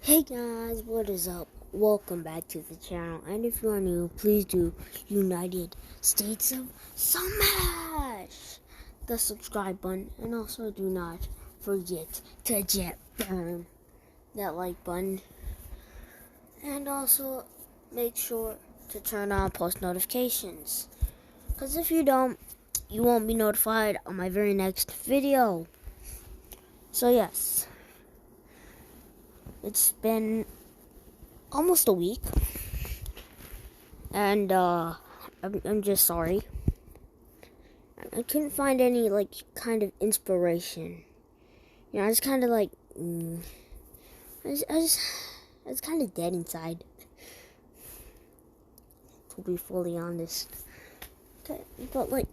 Hey guys, what is up? Welcome back to the channel, and if you are new, please do United States of Smash the subscribe button, and also do not forget to jet burn that like button, and also make sure to turn on post notifications, because if you don't, you won't be notified on my very next video. So yes, it's been almost a week, and I'm just sorry. I couldn't find any kind of inspiration. You know, I was kind of I was kind of dead inside, to be fully honest. But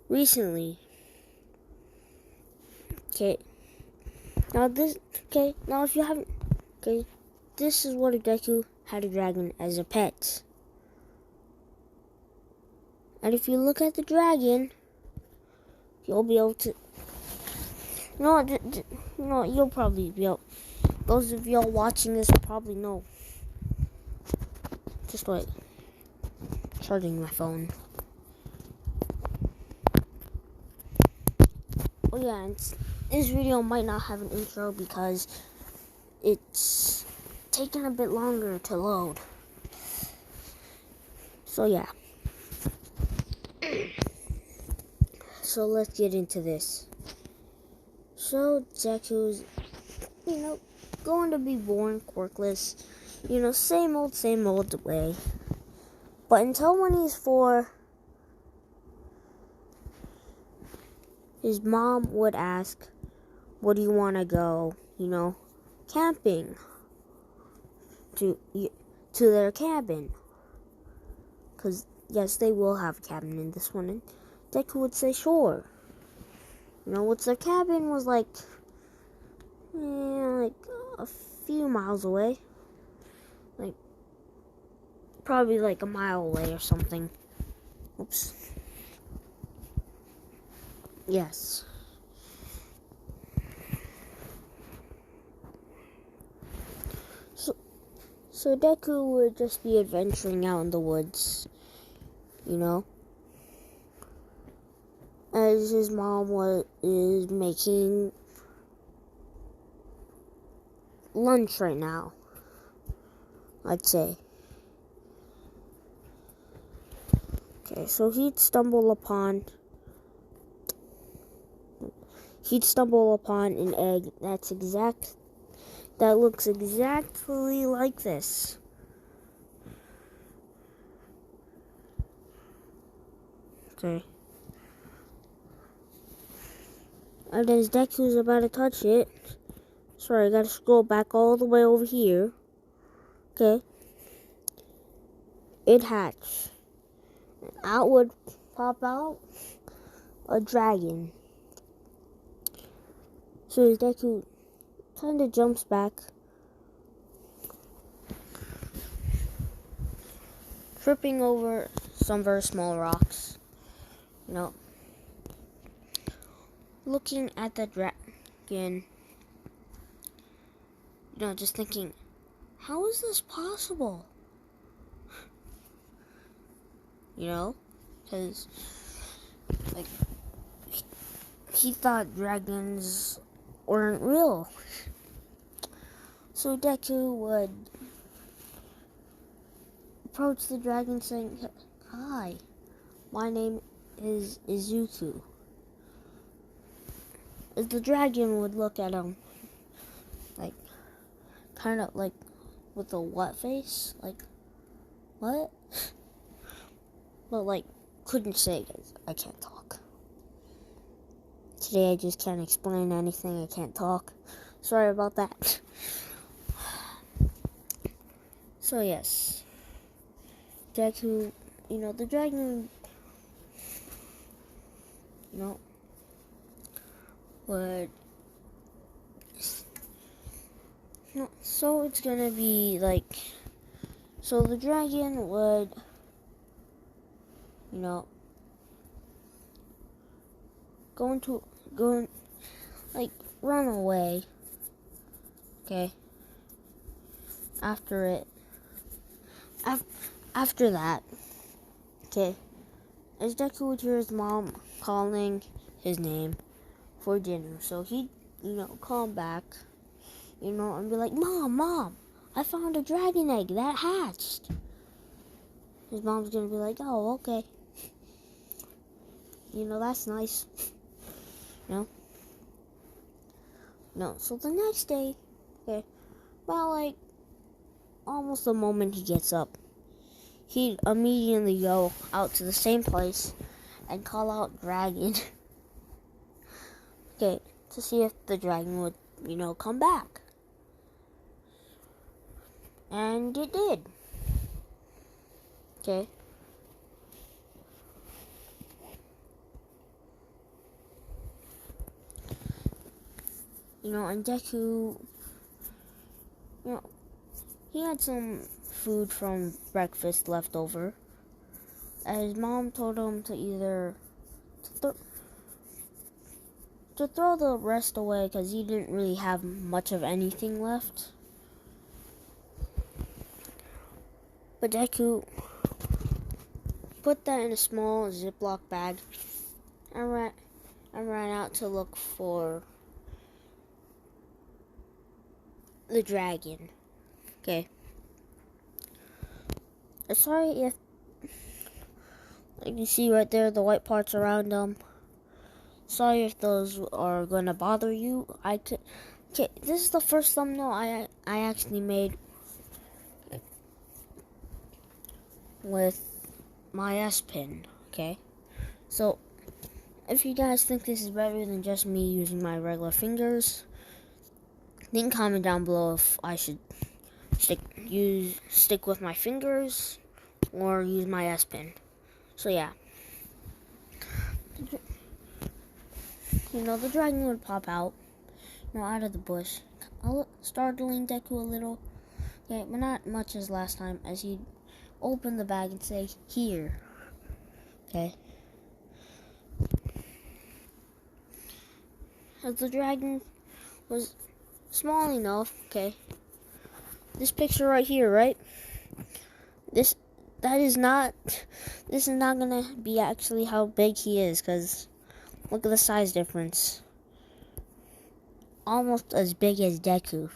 recently, now if you haven't, this is what a deku had a dragon as a pet. And if you look at the dragon, you'll be able to... you'll probably be able... Those of y'all watching this probably know. Just wait. Charging my phone. Oh yeah, and this video might not have an intro because it's taking a bit longer to load. So yeah. So let's get into this. So Deku's, going to be born quirkless. Same old way. But until when he's 4, his mom would ask, "What do you want to go, camping?" To their cabin. Because, yes, they will have a cabin in this one. And Deku would say, "Sure." What's their cabin was like a few miles away. Probably a mile away or something. Oops. Yes. So Deku would just be adventuring out in the woods, as his mom is making lunch right now, I'd say. Okay, so he'd stumble upon an egg that looks exactly like this. Okay. And as Deku's about to touch it, sorry, I gotta scroll back all the way over here. Okay. It hatched. And out would pop out a dragon. So as Deku kind of jumps back, tripping over some very small rocks, looking at the dragon, just thinking, how is this possible? Because, he thought dragons weren't real. So Deku would approach the dragon saying, "Hi, my name is Izuku." As the dragon would look at him, kind of with a what face? What? But couldn't say because I can't talk. Today I just can't explain anything. I can't talk. Sorry about that. So yes, Deku, the dragon, would. So it's gonna be so the dragon would, run away. Okay. after that, okay, as Deku would hear his mom calling his name for dinner, so he'd, come back, and be like, Mom, I found a dragon egg that hatched. His mom's gonna be like, oh, okay. That's nice. No, so the next day, okay, about like almost the moment he gets up, he'd immediately go out to the same place and call out dragon. Okay, to see if the dragon would, come back. And it did. Okay. And Deku, he had some food from breakfast left over. And his mom told him to either to throw the rest away because he didn't really have much of anything left. But Deku put that in a small Ziploc bag and ran out to look for the dragon. Okay. Sorry if, like you see right there, the white parts around them. Sorry if those are gonna bother you. Okay, this is the first thumbnail I actually made with my S Pen. Okay, so if you guys think this is better than just me using my regular fingers, then comment down below if I should stick with my fingers or use my S Pen. So yeah, the dragon would pop out, out of the bush, startling Deku a little. Okay, but not much as last time, as he'd open the bag and say, "Here." Okay. As the dragon was small enough, okay. This picture right here, right? This is not gonna be actually how big he is, because look at the size difference. Almost as big as Deku.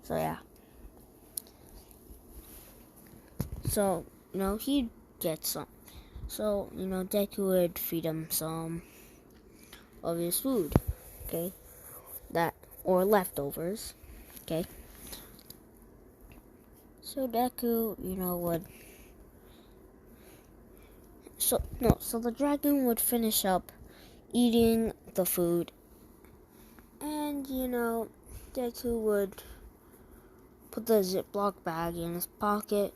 So yeah. So, he'd get some. So, Deku would feed him some of his food. Okay? Or leftovers. Okay? So Deku, would... So the dragon would finish up eating the food. And, Deku would put the Ziploc bag in his pocket,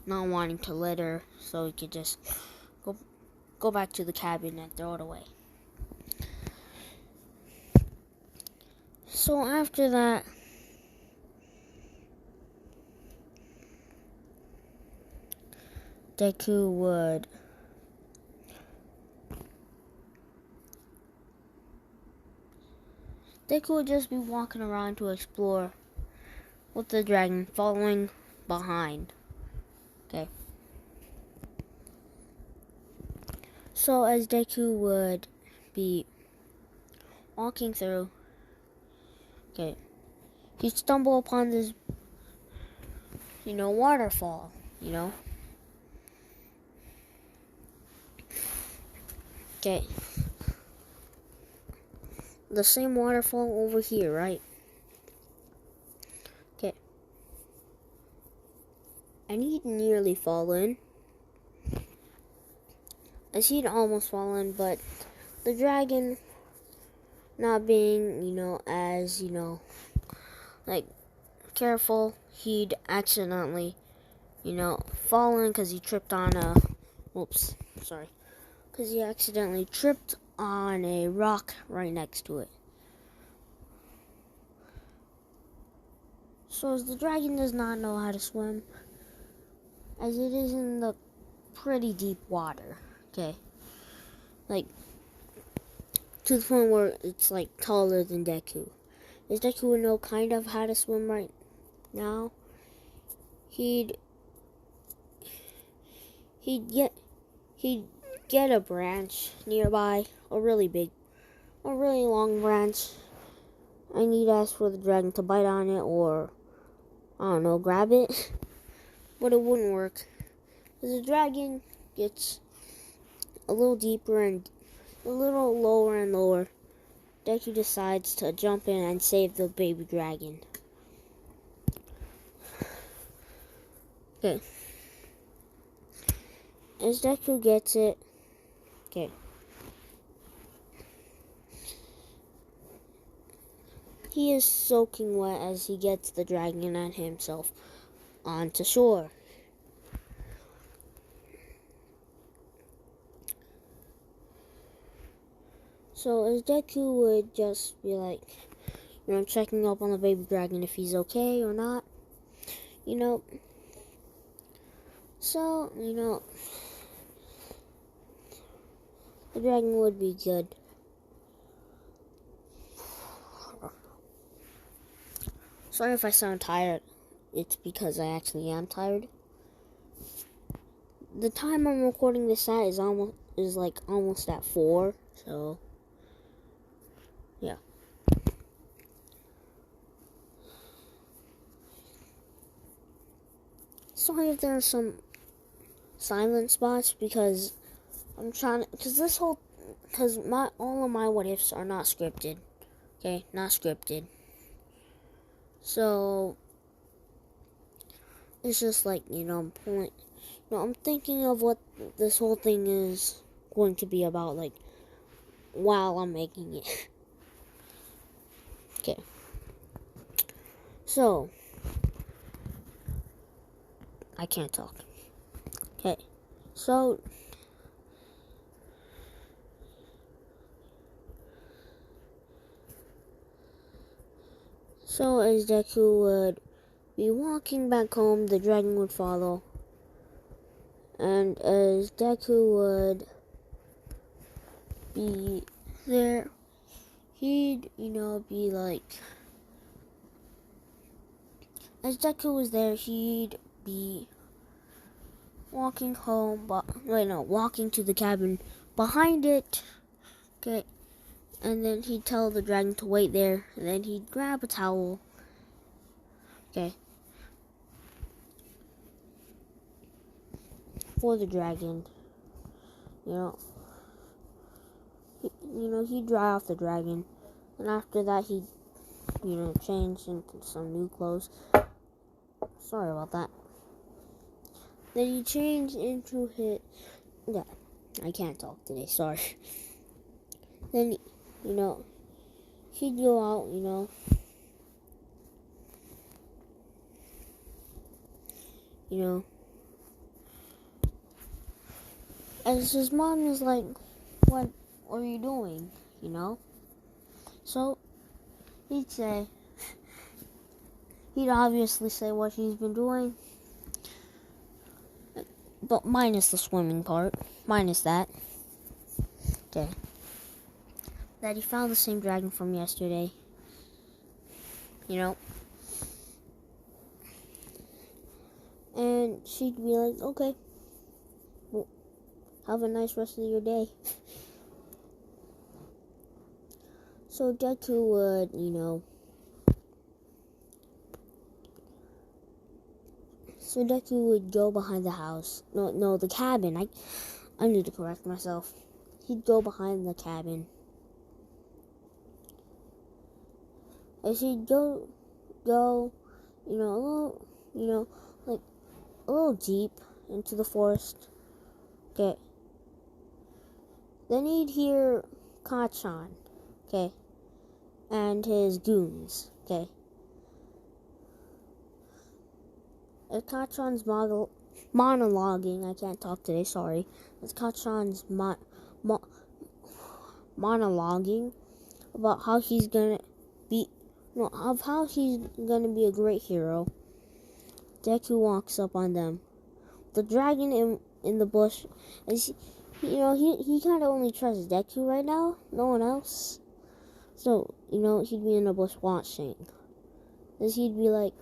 not wanting to litter, so he could just go back to the cabin and throw it away. So after that, Deku would just be walking around to explore with the dragon following behind. Okay. So as Deku would be walking through, okay, he'd stumble upon this, waterfall, Okay. The same waterfall over here, right? Okay. And he'd nearly fallen. As he'd almost fallen, but the dragon, not being, as, careful, he'd accidentally, fallen because he tripped on because he accidentally tripped on a rock right next to it. So as the dragon does not know how to swim, as it is in the pretty deep water, okay, to the point where it's taller than Deku. As Deku would know kind of how to swim right now, he'd get a branch nearby, a really long branch, and he'd ask for the dragon to bite on it, or I don't know, grab it, but it wouldn't work. As the dragon gets a little deeper and a little lower and lower, Deku decides to jump in and save the baby dragon. Okay. As Deku gets it, okay. He is soaking wet as he gets the dragon and himself onto shore. So as Deku would just be like, checking up on the baby dragon if he's okay or not, So, the dragon would be good. Sorry if I sound tired. It's because I actually am tired. The time I'm recording this at is almost at 4, so yeah. Sorry if there are some silent spots because I'm trying to, all of my what ifs are not scripted. Okay, not scripted. So it's just like, I'm thinking of what this whole thing is going to be about, like, while I'm making it. Okay. So I can't talk. Okay. So as Deku would be walking back home, the dragon would follow. And as Deku would be there, he'd, be like, as Deku was there, he'd be walking home, walking to the cabin behind it, okay, and then he'd tell the dragon to wait there, and then he'd grab a towel, okay, for the dragon, he'd dry off the dragon, and after that he'd, change into some new clothes. Sorry about that. Then he changed into his... Yeah, I can't talk today, sorry. Then, he'd go out, as his mom is like, what are you doing, So, he'd obviously say what he's been doing, but minus the swimming part, minus that. Okay. That he found the same dragon from yesterday. And she'd be like, okay, well, have a nice rest of your day. So Deku would, So Deku would go behind the house. No, the cabin. I need to correct myself. He'd go behind the cabin. As he'd go, a little deep into the forest. Okay. Then he'd hear Kachan, okay, and his goons, okay. As Kachan's monologuing, I can't talk today, sorry. As Kachan's monologuing about how he's gonna be, a great hero, Deku walks up on them. The dragon in the bush, as he kind of only trusts Deku right now, no one else. So, he'd be in the bush watching. As he'd be like,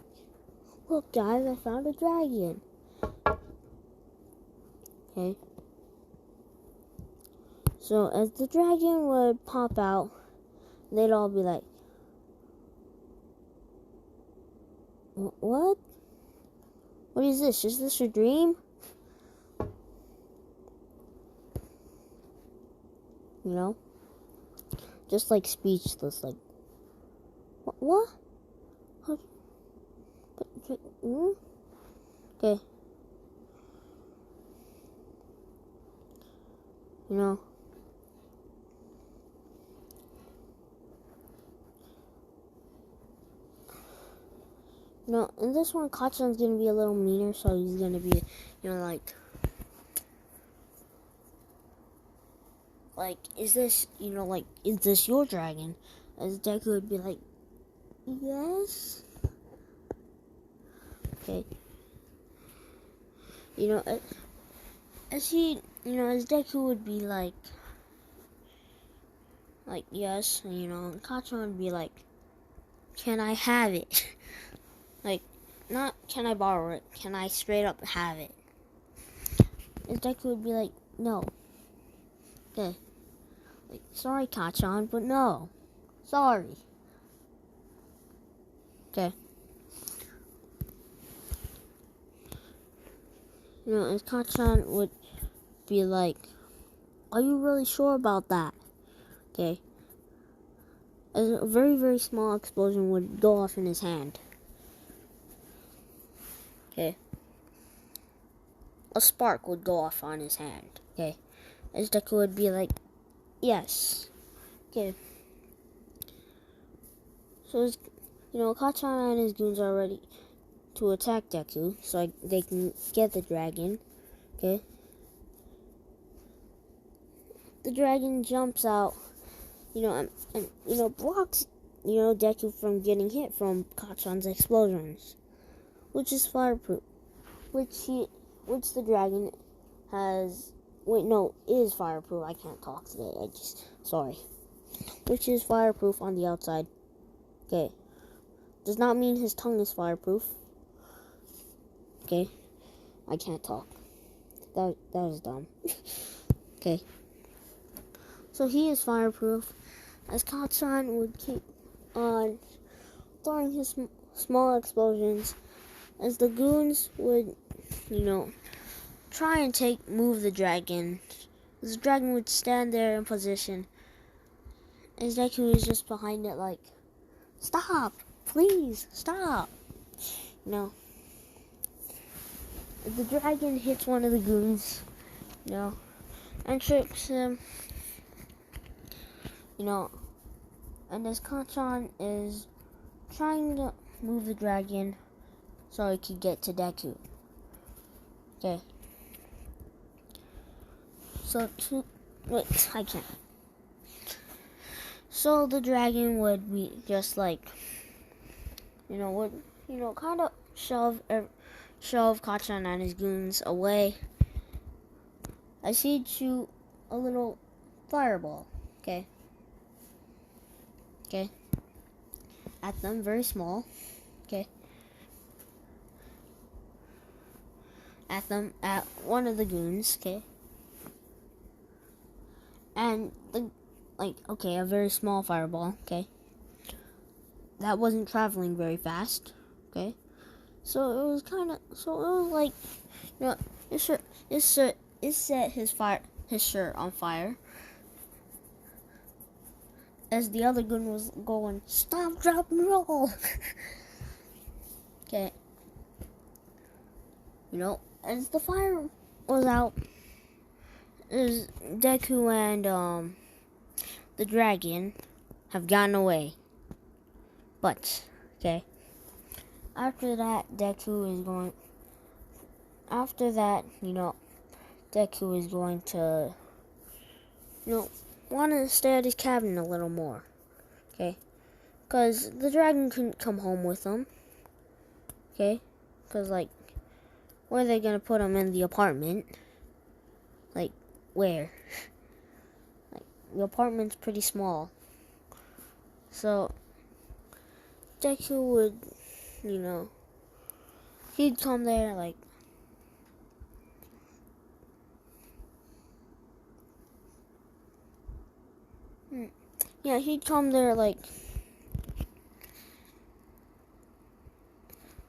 Look, guys, I found a dragon. Okay. So as the dragon would pop out, they'd all be like, "What? What is this? Is this a dream?" You know? Just like speechless, like, what? Okay. You know? No, in this one, Kachan's gonna be a little meaner, so he's gonna be, like, is this your dragon? As Deku would be like, yes. Okay. As Deku would be like, yes, and Kachan would be like, can I have it? Like, not can I borrow it, can I straight up have it? And Deku would be like, no. Okay. Like, sorry, Kachan, but no. Sorry. Okay. As Kachan would be like, are you really sure about that? Okay. As a very, very small explosion would go off in his hand. Okay. A spark would go off on his hand. Okay. As Deku would be like, yes. Okay. So, Kachan and his goons are ready to attack Deku so they can get the dragon. Okay. The dragon jumps out, and blocks, Deku from getting hit from Kachan's explosions, which is fireproof. Which the dragon is fireproof. I can't talk today. Sorry. Which is fireproof on the outside. Okay. Does not mean his tongue is fireproof. Okay. I can't talk. That was dumb. Okay. So he is fireproof. As Kachan would keep on throwing his small explosions. As the goons would, try and move the dragon. The dragon would stand there in position. As Deku was just behind it like, stop! Please, stop! The dragon hits one of the goons, and tricks him, and as Kachan is trying to move the dragon so he could get to Deku. Okay. I can't. So the dragon would be just like, kind of shove Kachan and his goons away as he'd shoot a little fireball. Okay. At them, very small. Okay. At one of the goons. Okay. And a very small fireball. Okay. That wasn't traveling very fast. Okay. So it was like, it set his shirt on fire. As the other gun was going, stop, drop, and roll. Okay. As the fire was out, as Deku and the dragon have gotten away. But, okay. After that, Deku is going to, want to stay at his cabin a little more. Okay. Because the dragon couldn't come home with him. Okay. Because, where are they going to put him? In the apartment? Where? The apartment's pretty small. So, Deku would, he'd come there like he'd come there like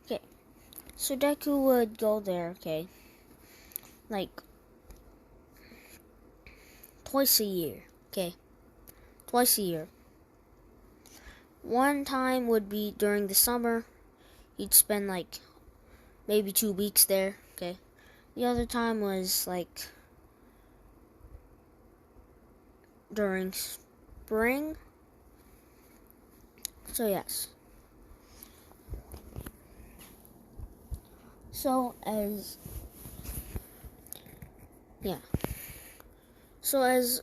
okay. So Deku would go there, okay, like twice a year, okay, twice a year. One time would be during the summer. He'd spend like maybe 2 weeks there, okay. The other time was like during spring. So yes. So as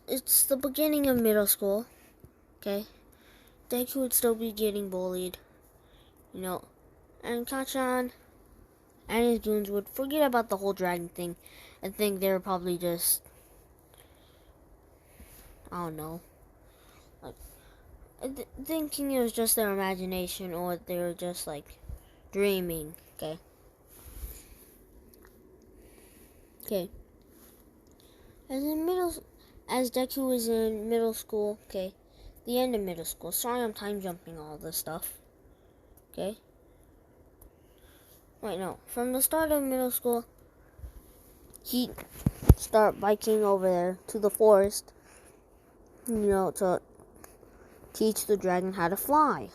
it's the beginning of middle school, okay, Deku would still be getting bullied, and Kachan and his goons would forget about the whole dragon thing and think they were probably just, I don't know, like thinking it was just their imagination or they were just like dreaming, okay. As Deku was in middle school, okay, the end of middle school. Sorry, I'm time jumping all this stuff, okay. Wait, no. From the start of middle school, he'd start biking over there to the forest, to teach the dragon how to fly.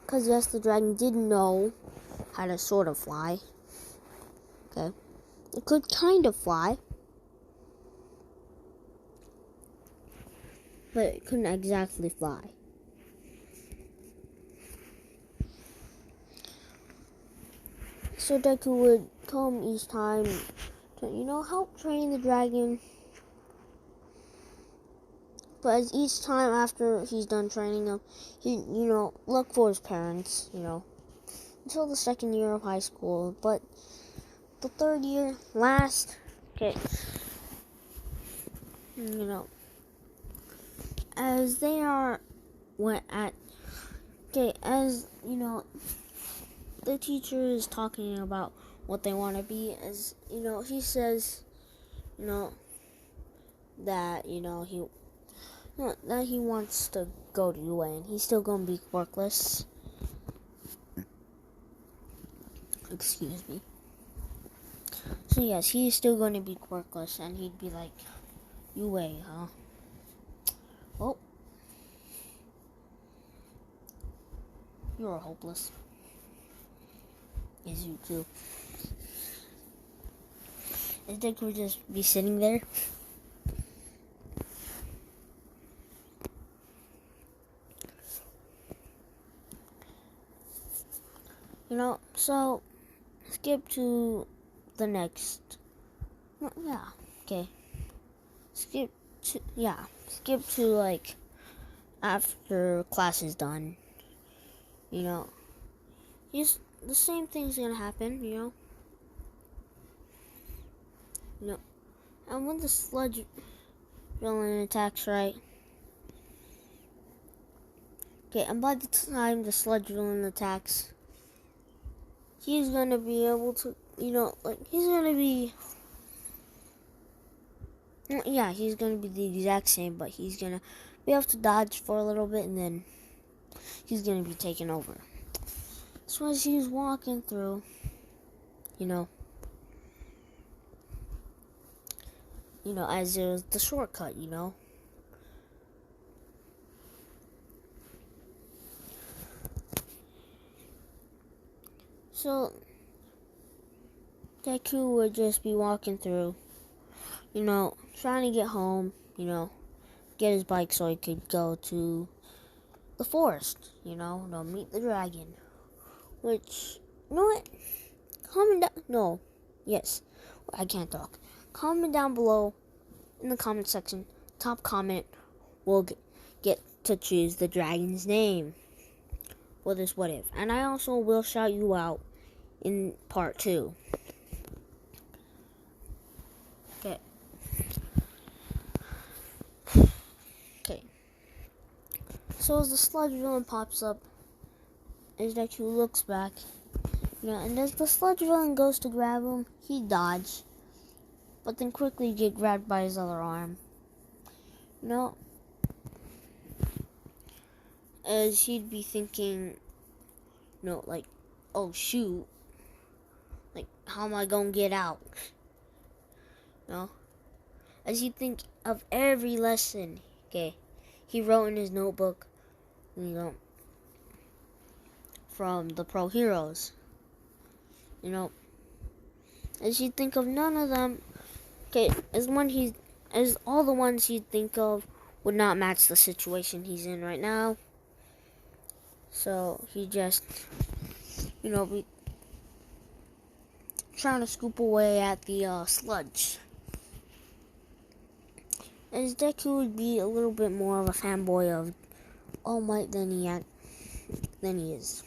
Because, yes, the dragon did know how to sort of fly. Okay. It could kind of fly. But it couldn't exactly fly. So Deku would come each time to, help train the dragon. But as each time after he's done training him, he, look for his parents, until the second year of high school. But the third year, last, okay, as they are as, the teacher is talking about what they want to be, as, he says, that, that he wants to go to UA, and he's still going to be quirkless. Excuse me. So yes, he's still going to be quirkless, and he'd be like, UA, huh? Oh. You're hopeless. Yes, you too. I think we'll just be sitting there. So skip to the next. Okay. Skip to like after class is done. The same thing's gonna happen, and when the sludge villain attacks, right? Okay, and by the time the sludge villain attacks, he's gonna be able to, he's gonna be, he's gonna be the exact same, but he's gonna be able to dodge for a little bit, and then he's gonna be taken over. So as he's walking through, as it was the shortcut, So Deku would just be walking through, trying to get home, get his bike so he could go to the forest, to meet the dragon. Which, comment down, no, yes, I can't talk. Comment down below in the comment section. Top comment will get to choose the dragon's name for this what if. And I also will shout you out in part 2. Okay. So as the sludge villain pops up, as Deku looks back, And as the sludge villain goes to grab him, he dodges, but then quickly get grabbed by his other arm. As he'd be thinking, like, oh shoot, like, how am I gonna get out? As he'd think of every lesson, he wrote in his notebook, from the pro heroes. As he'd think of none of them, as all the ones he'd think of would not match the situation he's in right now. So he just, be trying to scoop away at the sludge. As Deku would be a little bit more of a fanboy of All Might than he is.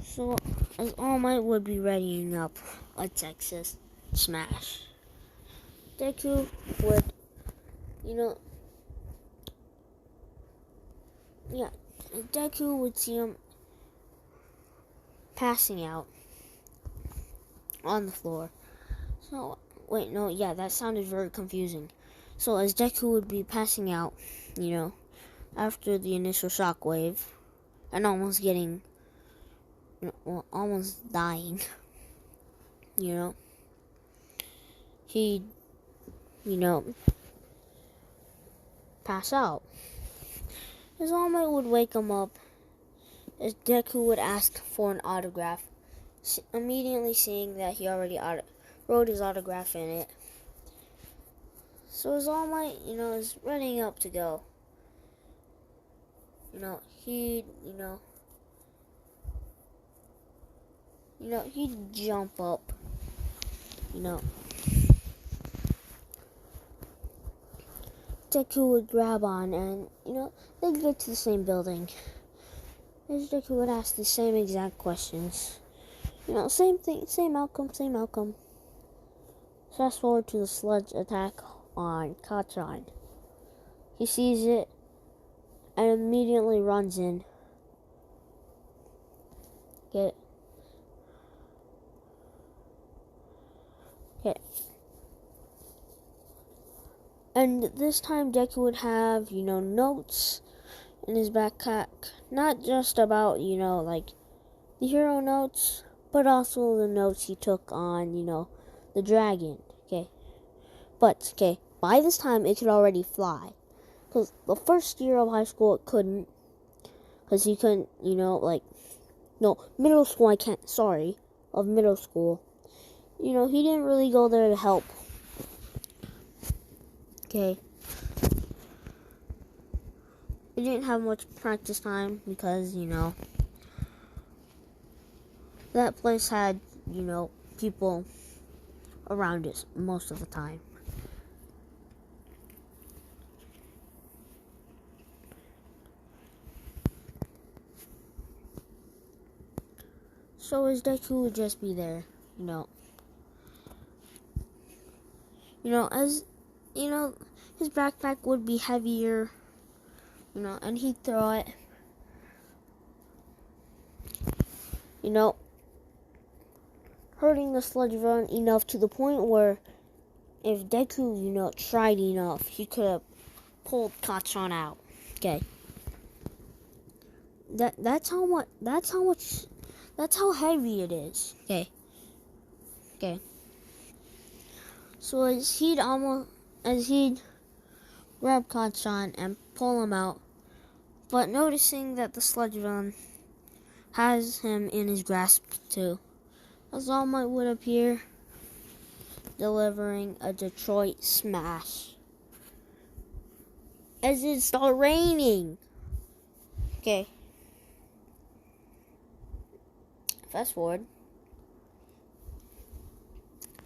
So as All Might would be readying up a Texas smash, Deku would, Deku would see him passing out on the floor. So, wait, no, that sounded very confusing. So, as Deku would be passing out, after the initial shockwave, and almost getting, almost dying, he'd, pass out. As All Might would wake him up, as Deku would ask for an autograph, immediately seeing that he already wrote his autograph in it. So as All Might, is readying up to go, he'd jump up, Deku would grab on and, they'd get to the same building. As Deku would ask the same exact questions. Same thing, same outcome. Fast forward to the sludge attack on Katron. He sees it and immediately runs in. Okay. And this time Deku would have, notes in his backpack. Not just about, like the hero notes, but also the notes he took on, the dragon. But, by this time it could already fly. Because the first year of high school it couldn't. Because he couldn't, middle school, of middle school. He didn't really go there to help. He didn't have much practice time because, that place had, people around us most of the time. So his Deku would just be there, as, his backpack would be heavier, and he'd throw it, hurting the sludge villain enough to the point where if Deku, tried enough, he could have pulled Katron out. That's how heavy it is. So as he'd grab Katron and pull him out, but noticing that the sludge villain has him in his grasp too, as All Might would appear, delivering a Detroit smash. As it started raining. Fast forward.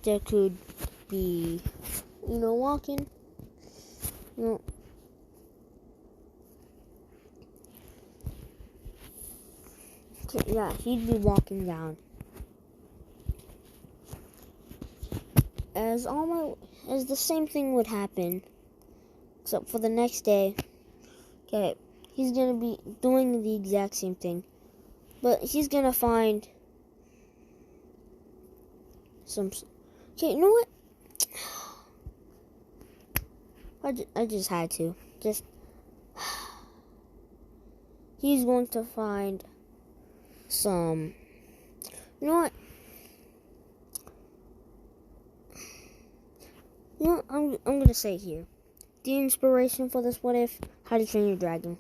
There could be, walking. He'd be walking down. As the same thing would happen, except for the next day. He's gonna be doing the exact same thing, but he's gonna find some. Okay, you know what? I just had to. Just. He's going to find some. You know what? You know what I'm gonna say here. The inspiration for this what if, How to Train Your Dragon.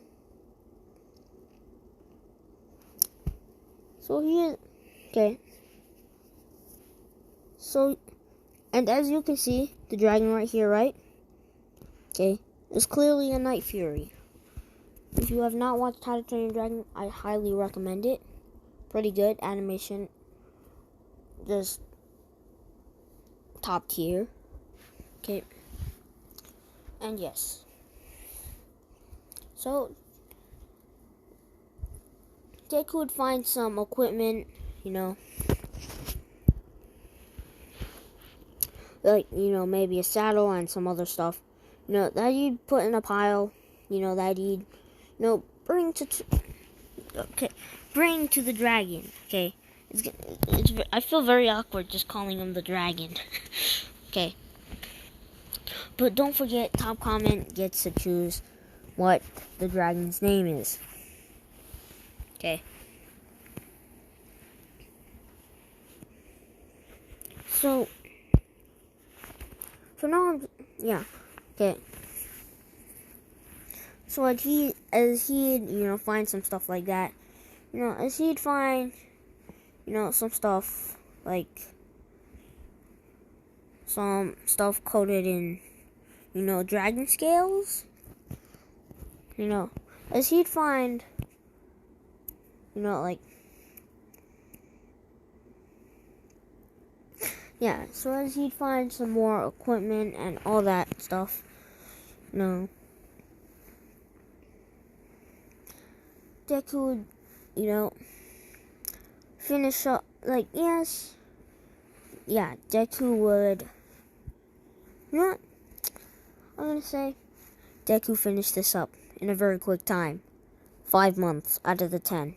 So here, okay. So, and as you can see, the dragon right here, right? Okay, is clearly a Night Fury. If you have not watched How to Train Your Dragon, I highly recommend it. Pretty good animation, just top tier. Okay, and yes. So, Deku would find some equipment, you know, like, you know, maybe a saddle and some other stuff, you know, that you'd put in a pile, you know, that you'd, you know, bring to the dragon. Okay, I feel very awkward just calling him the dragon. Okay, but don't forget, top comment gets to choose what the dragon's name is. Okay. So now, yeah. Okay. So as he'd, you know, find some stuff like that, you know, as he'd find, you know, some stuff like some stuff coated in, you know, dragon scales, you know, as he'd find, you know, like, yeah, so as he'd find some more equipment and all that stuff, you know, Deku would, you know, finish up, like, yes, yeah, Deku would, you know what, I'm gonna say, Deku finished this up in a very quick time, 5 months out of the 10.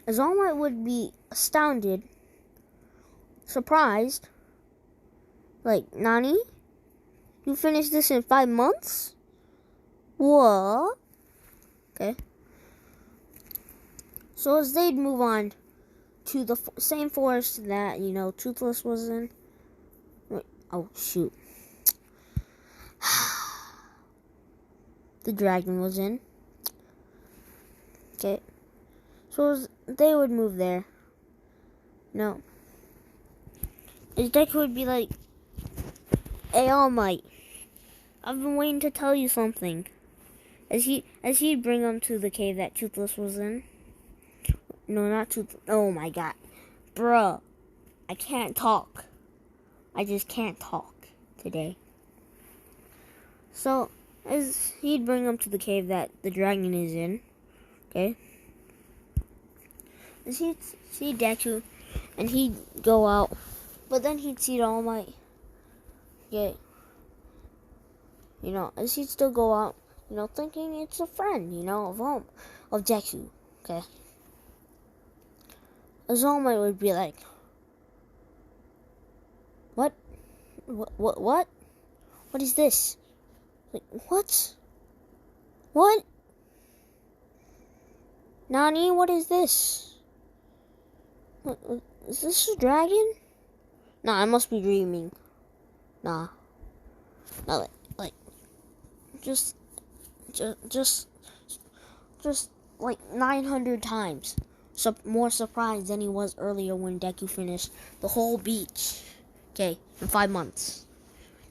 As All Might would be astounded, surprised, like, Nani? You finished this in 5 months? What? Okay. So as they'd move on to the same forest that, you know, Toothless was in. Wait, oh, shoot. The dragon was in. Okay. So as they would move there. No. His Deku would be like, hey, All Might, I've been waiting to tell you something. As he'd bring him to the cave that Toothless was in. No, not Toothless. Oh my god. Bruh. I can't talk. I just can't talk today. So, as he'd bring him to the cave that the dragon is in. Okay. As he'd see Deku, and he'd go out. But then he'd see All Might. Yeah. You know, as he'd still go out, you know, thinking it's a friend, you know, of Deku. Okay. As All Might would be like, what? What is this? Like, what? What? Nani, what is this? What, is this a dragon? Nah, I must be dreaming. Nah, like, just like 900 times. More surprised than he was earlier when Deku finished the whole beach. Okay, in 5 months.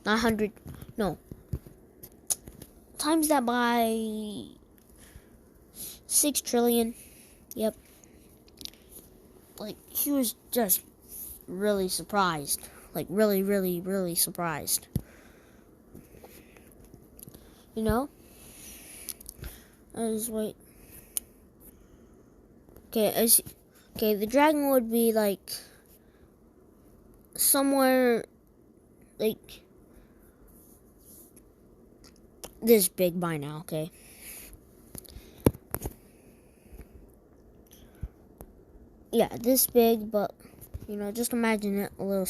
900, no. Times that by 6 trillion. Yep. Like, he was just really surprised. Like, really, really, really surprised. You know? Wait. Okay, the dragon would be, like, somewhere, like, this big by now, okay? Yeah, this big, but just imagine it a little.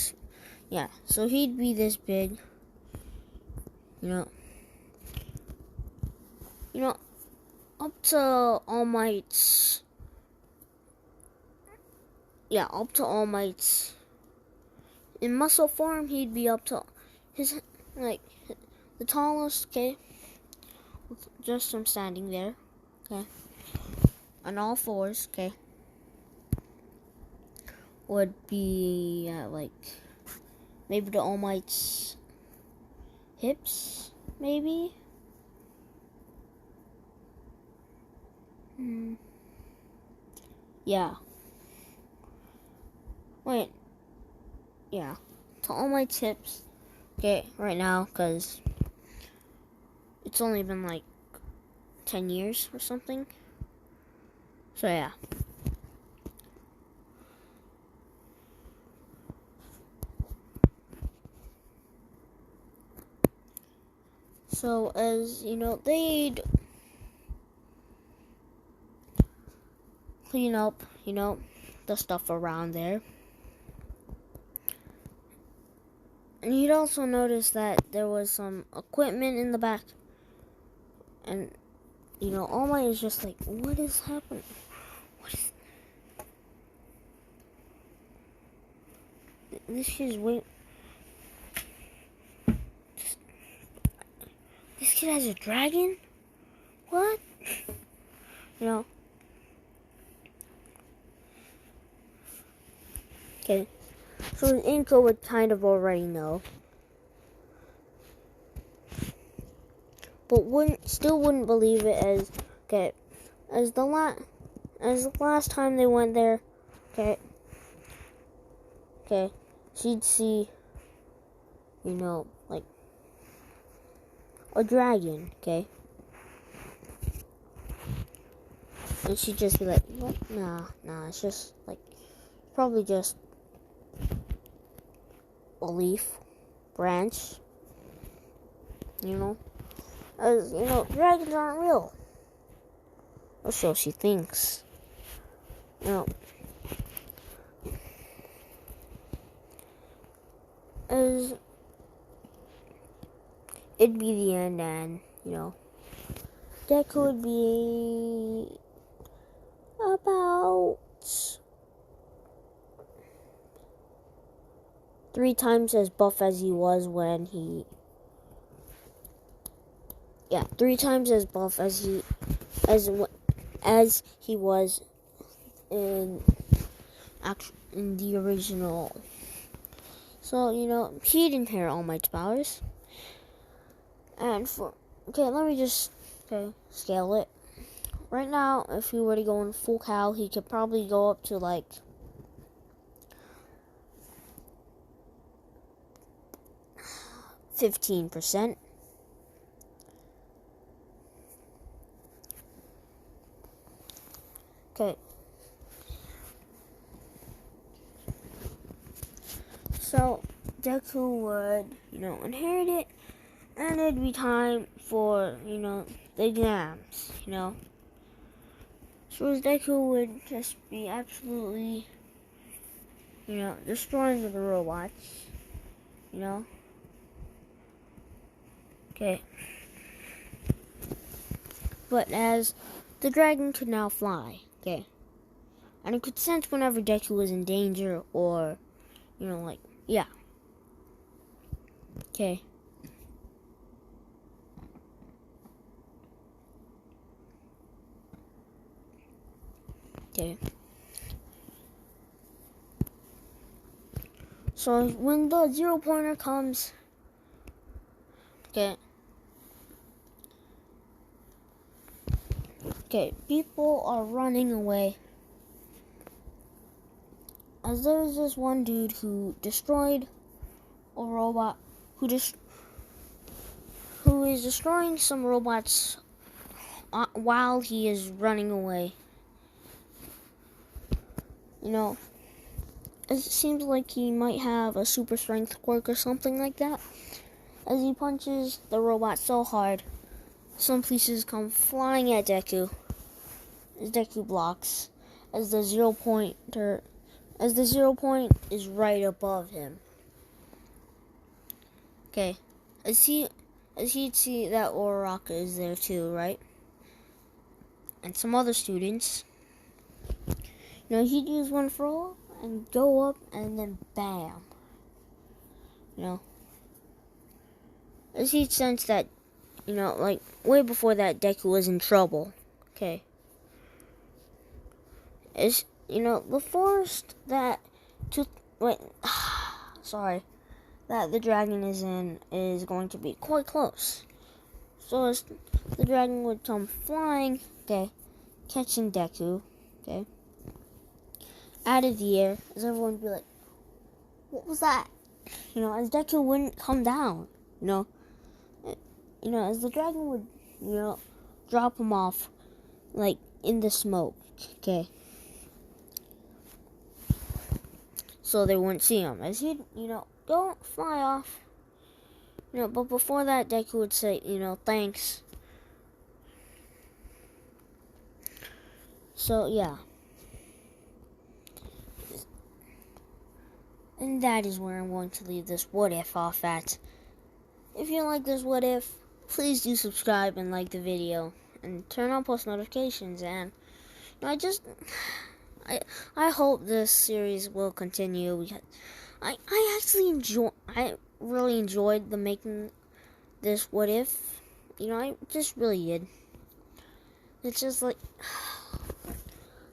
Yeah, so he'd be this big. Up to All Might's. Yeah, up to All Might's. In muscle form, he'd be up to his, the tallest, okay? Just from standing there, okay? On all fours, okay? Would be, maybe the All Might's hips, maybe? Yeah. Wait. Yeah. To All Might's hips. Okay, right now, because it's only been 10 years or something. So, yeah. So, as they'd clean up, the stuff around there. And you'd also notice that there was some equipment in the back. And, All Might is just like, what is happening? This kid's This kid has a dragon? What? Okay. So Inko would kind of already know. But still wouldn't believe it as the last time they went there, she'd see, a dragon, and she'd just be like, what? Nah, it's just, probably just a leaf, branch, as, dragons aren't real, or so she thinks, as it'd be the end, and Deku would be about 3 times as buff as he was when he. Yeah, 3 times as buff as he was in the original. So he'd inherit All Might's powers. And let me just scale it. Right now, if he were to go in full cow, he could probably go up to 15%. Okay. So Deku would, inherit it, and it'd be time for, the exams, So Deku would just be absolutely, destroying the robots, Okay. But as the dragon could now fly, and it could sense whenever Deku was in danger or, yeah. Okay. So when the 0-pointer comes, people are running away. As there's this one dude who destroyed a robot, who is destroying some robots while he is running away. It seems like he might have a super strength quirk or something like that. As he punches the robot so hard, some pieces come flying at Deku. As Deku blocks, as the 0-pointer, as the 0 point is right above him. Okay, as he'd see that Uraraka is there too, right? And some other students. He'd use one for all and go up and then bam. As he'd sense that, like way before that, Deku was in trouble. Okay. As the forest that that the dragon is in is going to be quite close. So as the dragon would come flying, okay, catching Deku, okay, out of the air, as everyone would be like, what was that? As Deku wouldn't come down, as the dragon would, drop him off, like, in the smoke, okay, so they wouldn't see him, as he'd, don't fly off, but before that, Deku would say, thanks. So, yeah. And that is where I'm going to leave this what if off at. If you like this what if, please do subscribe and like the video. And turn on post notifications. And I hope this series will continue. I really enjoyed the making this what if. I just really did. It's just like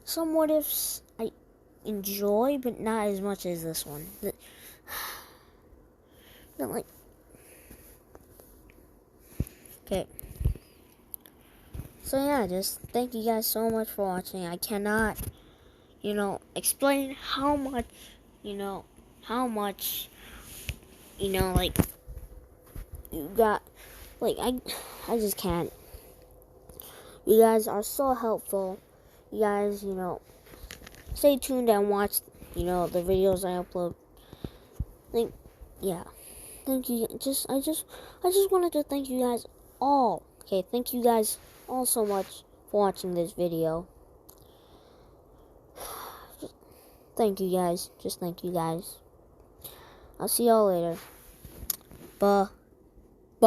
some what ifs I enjoy, but not as much as this one. Okay. So yeah, just thank you guys so much for watching. I cannot, explain how much, like, you got, like, I just can't. You guys are so helpful. You guys, stay tuned and watch, the videos I upload. Yeah. Thank you. I just wanted to thank you guys all. Okay, thank you guys all so much for watching this video. Thank you guys. Just thank you guys. I'll see y'all later. Bye.